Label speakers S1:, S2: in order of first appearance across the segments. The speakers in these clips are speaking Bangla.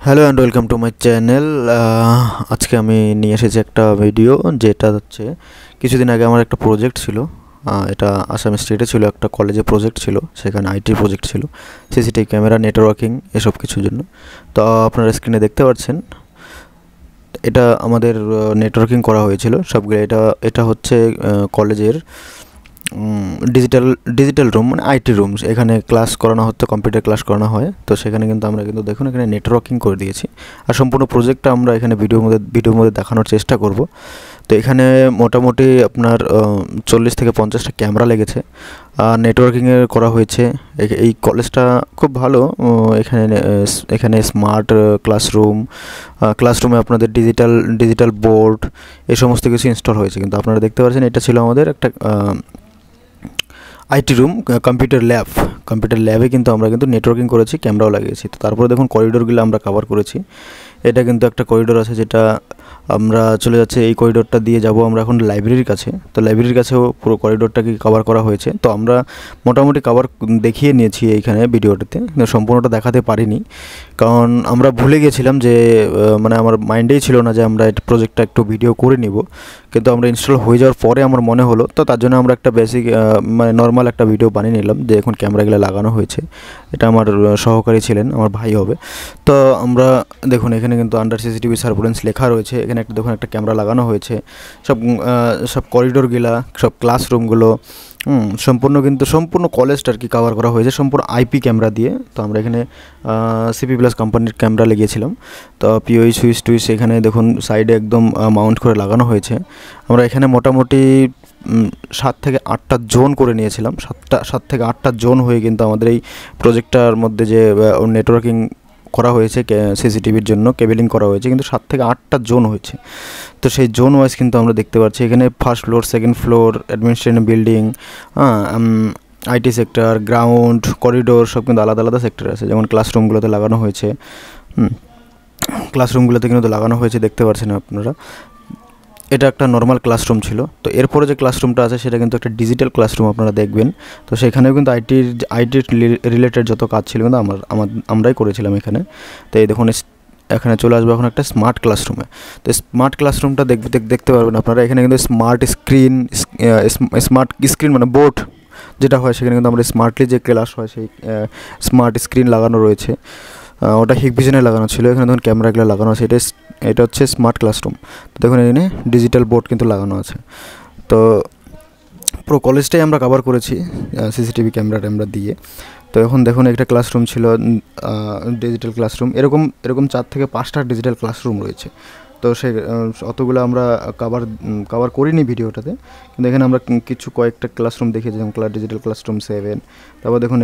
S1: Hello and welcome to my channel. আজকে আমি নিয়ে এসেছি একটা ভিডিও, যেটা হচ্ছে কিছুদিন আগে আমার একটা প্রজেক্ট ছিল। এটা আসাম স্টেটে ছিল, একটা কলেজে প্রজেক্ট ছিল, সেখানে আইটি প্রজেক্ট ছিল, সিসিটিভি ক্যামেরা, নেটওয়ার্কিং, এসব কিছুর জন্য। তো আপনারা স্ক্রিনে দেখতে পাচ্ছেন, এটা আমাদের নেটওয়ার্কিং করা হয়েছিল সবগুলো। এটা এটা হচ্ছে কলেজের ডিজিটাল রুম, মানে আইটি রুম। এখানে ক্লাস করানো হতো, কম্পিউটার ক্লাস করানো হয়। তো সেখানে কিন্তু আমরা কিন্তু দেখুন এখানে নেটওয়ার্কিং করে দিয়েছি, আর সম্পূর্ণ প্রজেক্টটা আমরা এখানে ভিডিওর মধ্যে দেখানোর চেষ্টা করব। তো এখানে মোটামুটি আপনার 40 থেকে 50টা ক্যামেরা লেগেছে, আর নেটওয়ার্কিংয়ের করা হয়েছে। এই কলেজটা খুব ভালো। এখানে স্মার্ট ক্লাসরুমে আপনাদের ডিজিটাল বোর্ড, এই সমস্ত কিছু ইনস্টল হয়েছে। কিন্তু আপনারা দেখতে পাচ্ছেন, এটা ছিল আমাদের একটা আইটি রুম, কম্পিউটার ল্যাবে কিন্তু আমরা কিন্তু নেটওয়ার্কিং করেছি, ক্যামেরাও লাগিয়েছি। তো তারপরে দেখুন করিডোরগুলো আমরা কভার করেছি। এটা কিন্তু একটা করিডোর আছে, যেটা আমরা চলে যাচ্ছে, এই করিডোরটা দিয়ে যাব আমরা এখন লাইব্রেরির কাছে। তো লাইব্রেরির কাছেও পুরো করিডোরটাকে কভার করা হয়েছে। তো আমরা মোটামুটি কভার দেখিয়ে নিয়েছি এইখানে ভিডিওটাতে, কিন্তু সম্পূর্ণটা দেখাতে পারিনি, কারণ আমরা ভুলে গেছিলাম যে মানে আমার মাইন্ডেই ছিল না যে আমরা এই প্রজেক্টটা একটু ভিডিও করে নিব। কিন্তু আমরা ইনস্টল হয়ে যাওয়ার পরে আমার মনে হলো, তো তার জন্য আমরা একটা বেসিক মানে নর্মাল একটা ভিডিও বানিয়ে নিলাম, যে এখন ক্যামেরাগুলো লাগানো হয়েছে। এটা আমার সহকারী ছিলেন, আমার ভাই হবে। তো আমরা দেখুন এখানে কিন্তু আন্ডার সিসিটিভি সার্ভেলেন্স লেখা রয়েছে। এখানে দেখুন একটা ক্যামেরা লাগানো হয়েছে। সব করিডোরগুলা, সব ক্লাসরুমগুলো সম্পূর্ণ কলেজটা আর কি কভার করা হয়েছে সম্পূর্ণ আইপি ক্যামেরা দিয়ে। তো আমরা এখানে সিপি প্লাস কোম্পানির ক্যামেরা লেগিয়েছিলাম। তো পিওই সুইচ এখানে দেখুন সাইডে একদম মাউন্ট করে লাগানো হয়েছে। আমরা এখানে মোটামুটি 7 থেকে 8টা জোন করে নিয়েছিলাম। 7 থেকে 8টা জোন হয়ে কিন্তু আমাদের এই প্রজেক্টটার মধ্যে যে নেটওয়ার্কিং করা হয়েছে, সিসিটিভির জন্য কেবেলিং করা হয়েছে, কিন্তু 7 থেকে 8টা জোন হয়েছে। তো সেই জোন ওয়াইজ কিন্তু আমরা দেখতে পাচ্ছি এখানে first floor, second floor, administrative building, IT sector, ground, corridor, সব কিন্তু আলাদা আলাদা সেক্টর আছে। যেমন ক্লাসরুমগুলোতে লাগানো হয়েছে, দেখতে পাচ্ছেন আপনারা। এটা একটা নর্মাল ক্লাসরুম ছিল। তো এরপরে যে ক্লাসরুমটা আছে সেটা কিন্তু একটা ডিজিটাল ক্লাসরুম, আপনারা দেখবেন। তো সেখানেও কিন্তু আইটির রিলেটেড যত কাজ ছিল কিন্তু আমরাই করেছিলাম এখানে। তো এই দেখুন এখানে চলে আসবো এখন একটা স্মার্ট ক্লাসরুমে। তো স্মার্ট ক্লাসরুমটা দেখতে পারবেন আপনারা। এখানে কিন্তু স্মার্ট স্ক্রিন মানে বোর্ড যেটা হয়, সেখানে কিন্তু আমরা স্মার্টলি যে ক্লাস হয় সেই স্মার্ট স্ক্রিন লাগানো রয়েছে। ওটা হিগভিশনে লাগানো ছিল। এখানে দেখুন ক্যামেরাগুলো লাগানো আছে। এটা হচ্ছে স্মার্ট ক্লাসরুম। তো দেখুন এখানে ডিজিটাল বোর্ড কিন্তু লাগানো আছে। তো পুরো কলেজটাই আমরা কভার করেছি সিসিটিভি ক্যামেরা দিয়ে। তো এখন দেখুন একটা ক্লাসরুম ছিল, ডিজিটাল ক্লাসরুম। এরকম 4 থেকে 5টা ডিজিটাল ক্লাসরুম রয়েছে। তো অতগুলো আমরা কভার করিনি ভিডিওটাতে, কিন্তু এখানে আমরা কয়েকটা ক্লাসরুম দেখিয়েছি, যেমন ডিজিটাল ক্লাসরুম 7। তারপর দেখুন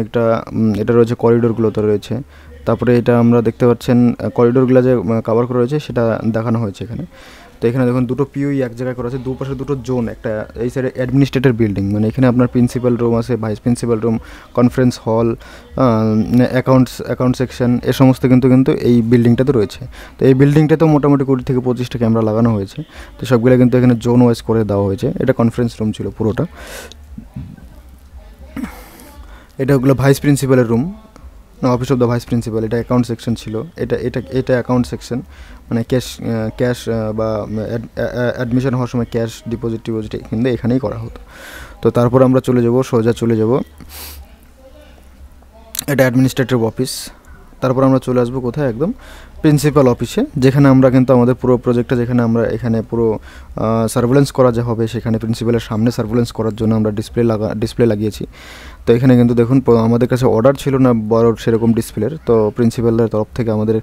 S1: এটা রয়েছে, করিডোরগুলোতে রয়েছে। তারপরে এটা আমরা দেখতে পাচ্ছেন করিডোরগুলো যে কভার করা রয়েছে সেটা দেখানো হয়েছে এখানে। তো এখানে দেখুন দুটো পিওই এক জায়গায় করা আছে, দুপাশে দুটো জোন। একটা এই সাইডে অ্যাডমিনিস্ট্রেটর বিল্ডিং, মানে এখানে আপনার প্রিন্সিপাল রুম আছে, vice principal room, conference hall, account section, এ সমস্ত কিন্তু এই বিল্ডিংটাতে রয়েছে। তো এই বিল্ডিংটাতেও মোটামুটি 20 থেকে 25টা ক্যামেরা লাগানো হয়েছে। তো সবগুলো কিন্তু এখানে জোন ওয়াইজ করে দেওয়া হয়েছে। এটা কনফারেন্স রুম ছিল পুরোটা। এটা ওগুলো ভাইস প্রিন্সিপালের room, office of the vice principal. এটা অ্যাকাউন্ট সেকশন ছিল। এটা অ্যাকাউন্ট সেকশন, মানে ক্যাশ বা অ্যাডমিশন হওয়ার সময় ক্যাশ ডিপোজিট কিন্তু এখানেই করা হতো। তো তারপর আমরা সোজা চলে যাব, এটা অ্যাডমিনিস্ট্রেটিভ অফিস। তারপর আমরা চলে আসবো কোথায়, একদম প্রিন্সিপাল অফিসে, যেখানে আমরা কিন্তু আমাদের পুরো প্রজেক্টটা, যেখানে আমরা এখানে পুরো সার্ভেলেন্স করা যে হবে, সেখানে প্রিন্সিপালের সামনে সার্ভেলেন্স করার জন্য আমরা ডিসপ্লে লাগিয়েছি। তো এখানে কিন্তু দেখুন আমাদের কাছে অর্ডার ছিল না বড় সেরকম ডিসপ্লের। তো প্রিন্সিপালের তরফ থেকে আমাদের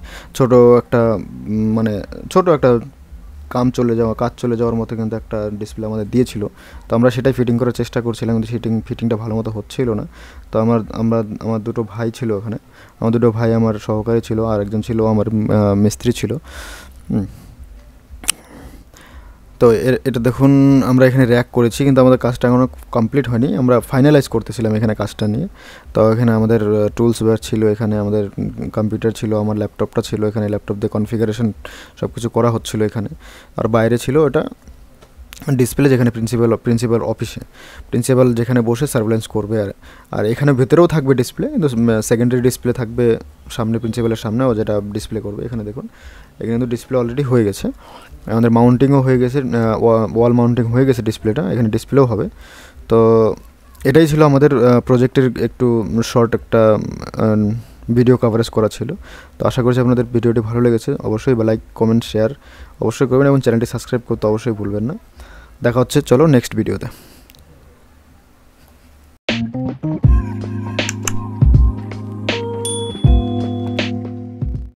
S1: ছোট একটা কাজ চলে যাওয়ার মতো কিন্তু একটা ডিসপ্লে আমাদের দিয়েছিল। তো আমরা সেটাই ফিটিং করার চেষ্টা করছিলাম, কিন্তু ফিটিংটা ভালো মতো হচ্ছিল না। তো আমার দুটো ভাই ছিল ওখানে, আমার সহকারী ছিল, আর একজন ছিল আমার মিস্ত্রি ছিল। তো এটা দেখুন আমরা এখানে র্যাক করেছি, কিন্তু আমাদের কাজটা এখনও কমপ্লিট হয়নি। আমরা ফাইনালাইজ করতেছিলাম এখানে কাজটা নিয়ে। তো এখানে আমাদের টুলস বার ছিল, এখানে আমাদের কম্পিউটার ছিল, আমার ল্যাপটপটা ছিল, এখানে ল্যাপটপ দিয়ে কনফিগারেশন সব কিছু করা হচ্ছিলো এখানে। আর বাইরে ছিল ওটা ডিসপ্লে যেখানে প্রিন্সিপাল অফিসে প্রিন্সিপাল যেখানে বসে সার্ভেলেন্স করবে। আর এখানে ভেতরেও থাকবে ডিসপ্লে, কিন্তু সেকেন্ডারি ডিসপ্লে থাকবে সামনে, প্রিন্সিপালের সামনেও, যেটা ডিসপ্লে করবে। এখানে দেখুন এখানে কিন্তু ডিসপ্লে অলরেডি হয়ে গেছে, আমাদের মাউন্টিংও হয়ে গেছে, ওয়াল মাউন্টিং হয়ে গেছে ডিসপ্লেটা, এখানে ডিসপ্লেও হবে। তো এটাই ছিল আমাদের প্রজেক্টের একটু শর্ট একটা ভিডিও কভারেজ করা ছিল। তো আশা করছি আপনাদের ভিডিওটি ভালো লেগেছে। অবশ্যই লাইক কমেন্ট শেয়ার অবশ্যই করবেন এবং চ্যানেলটি সাবস্ক্রাইব করতে অবশ্যই ভুলবেন না। দেখা হচ্ছে চলো নেক্সট ভিডিওতে।